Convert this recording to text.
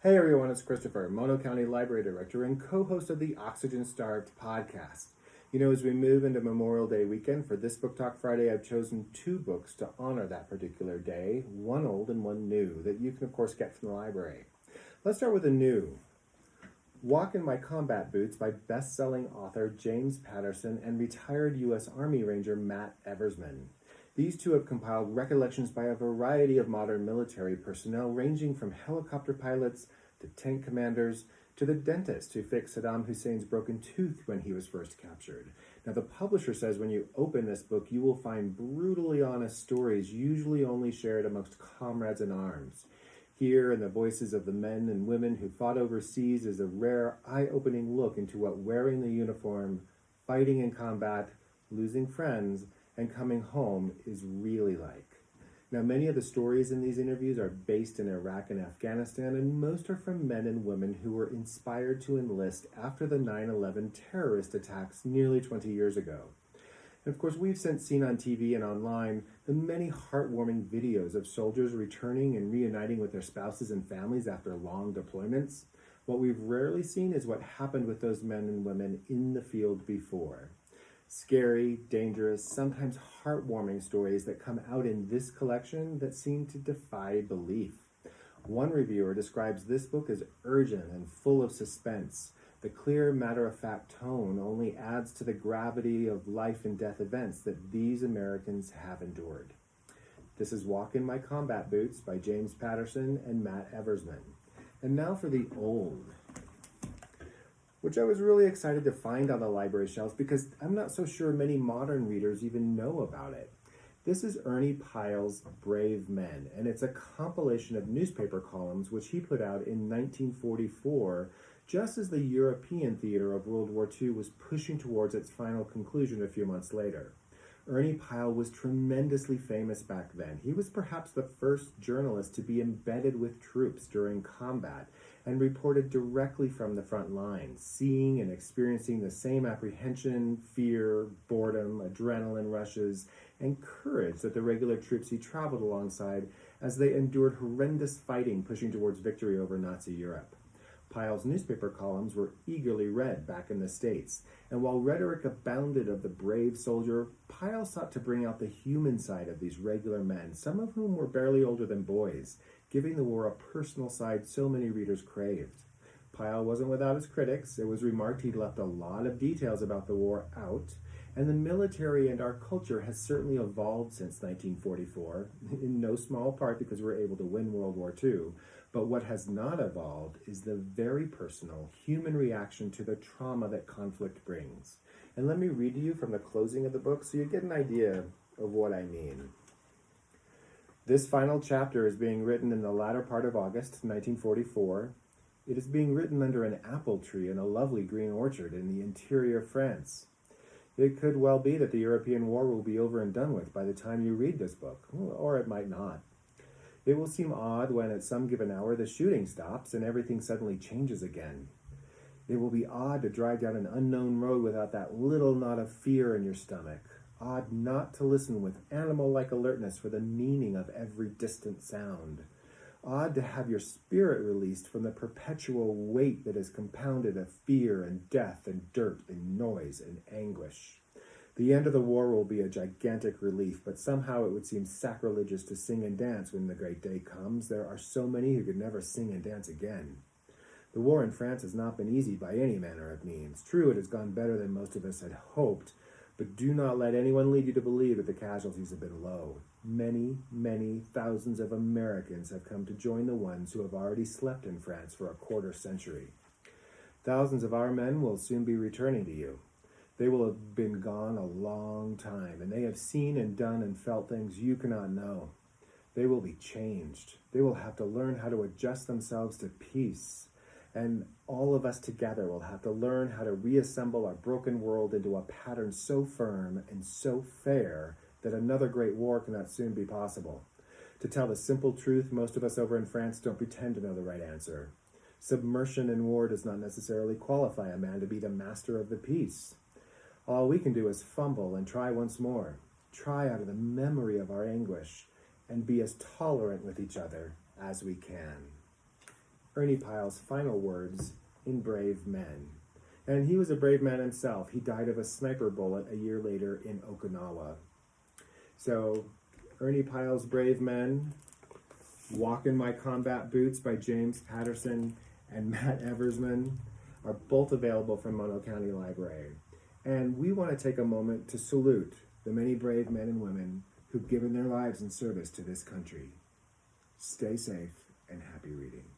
Hey everyone, it's Christopher, Mono County Library Director and co-host of the Oxygen Starved podcast. You know, as we move into Memorial Day weekend, for this Book Talk Friday, I've chosen two books to honor that particular day, one old and one new, that you can of course get from the library. Let's start with a new. Walk in My Combat Boots by best-selling author James Patterson and retired U.S. Army Ranger Matt Eversman. These two have compiled recollections by a variety of modern military personnel, ranging from helicopter pilots to tank commanders to the dentist who fixed Saddam Hussein's broken tooth when he was first captured. Now, the publisher says when you open this book, you will find brutally honest stories, usually only shared amongst comrades in arms. Here, in the voices of the men and women who fought overseas, is a rare, eye-opening look into what wearing the uniform, fighting in combat, losing friends, and coming home is really like. Now, many of the stories in these interviews are based in Iraq and Afghanistan, and most are from men and women who were inspired to enlist after the 9/11 terrorist attacks nearly 20 years ago. And of course, we've since seen on TV and online the many heartwarming videos of soldiers returning and reuniting with their spouses and families after long deployments. What we've rarely seen is what happened with those men and women in the field before. Scary, dangerous, sometimes heartwarming stories that come out in this collection that seem to defy belief. One reviewer describes this book as urgent and full of suspense. The clear, matter-of-fact tone only adds to the gravity of life and death events that these Americans have endured. This is Walk in My Combat Boots by James Patterson and Matt Eversman. And now for the old, which I was really excited to find on the library shelves because I'm not so sure many modern readers even know about it. This is Ernie Pyle's Brave Men, and it's a compilation of newspaper columns which he put out in 1944, just as the European theater of World War II was pushing towards its final conclusion a few months later. Ernie Pyle was tremendously famous back then. He was perhaps the first journalist to be embedded with troops during combat and reported directly from the front lines, seeing and experiencing the same apprehension, fear, boredom, adrenaline rushes, and courage that the regular troops he traveled alongside as they endured horrendous fighting pushing towards victory over Nazi Europe. Pyle's newspaper columns were eagerly read back in the States, and while rhetoric abounded of the brave soldier, Pyle sought to bring out the human side of these regular men, some of whom were barely older than boys, giving the war a personal side so many readers craved. Pyle wasn't without his critics. It was remarked he'd left a lot of details about the war out, and the military and our culture has certainly evolved since 1944, in no small part because we were able to win World War II. But what has not evolved is the very personal human reaction to the trauma that conflict brings. And let me read to you from the closing of the book so you get an idea of what I mean. This final chapter is being written in the latter part of August 1944. It is being written under an apple tree in a lovely green orchard in the interior of France. It could well be that the European war will be over and done with by the time you read this book, or it might not. It will seem odd when at some given hour the shooting stops and everything suddenly changes again. It will be odd to drive down an unknown road without that little knot of fear in your stomach. Odd not to listen with animal-like alertness for the meaning of every distant sound. Odd to have your spirit released from the perpetual weight that is compounded of fear and death and dirt and noise and anguish. The end of the war will be a gigantic relief, but somehow it would seem sacrilegious to sing and dance when the great day comes. There are so many who could never sing and dance again. The war in France has not been easy by any manner of means. True, it has gone better than most of us had hoped, but do not let anyone lead you to believe that the casualties have been low. Many, many thousands of Americans have come to join the ones who have already slept in France for a quarter century. Thousands of our men will soon be returning to you. They will have been gone a long time, and they have seen and done and felt things you cannot know. They will be changed. They will have to learn how to adjust themselves to peace. And all of us together will have to learn how to reassemble our broken world into a pattern so firm and so fair that another great war cannot soon be possible. To tell the simple truth, most of us over in France don't pretend to know the right answer. Submersion in war does not necessarily qualify a man to be the master of the peace. All we can do is fumble and try once more, try out of the memory of our anguish, and be as tolerant with each other as we can. Ernie Pyle's final words in Brave Men. And he was a brave man himself. He died of a sniper bullet a year later in Okinawa. So, Ernie Pyle's Brave Men, Walk in My Combat Boots by James Patterson and Matt Eversman are both available from Mono County Library. And we want to take a moment to salute the many brave men and women who've given their lives in service to this country. Stay safe and happy reading.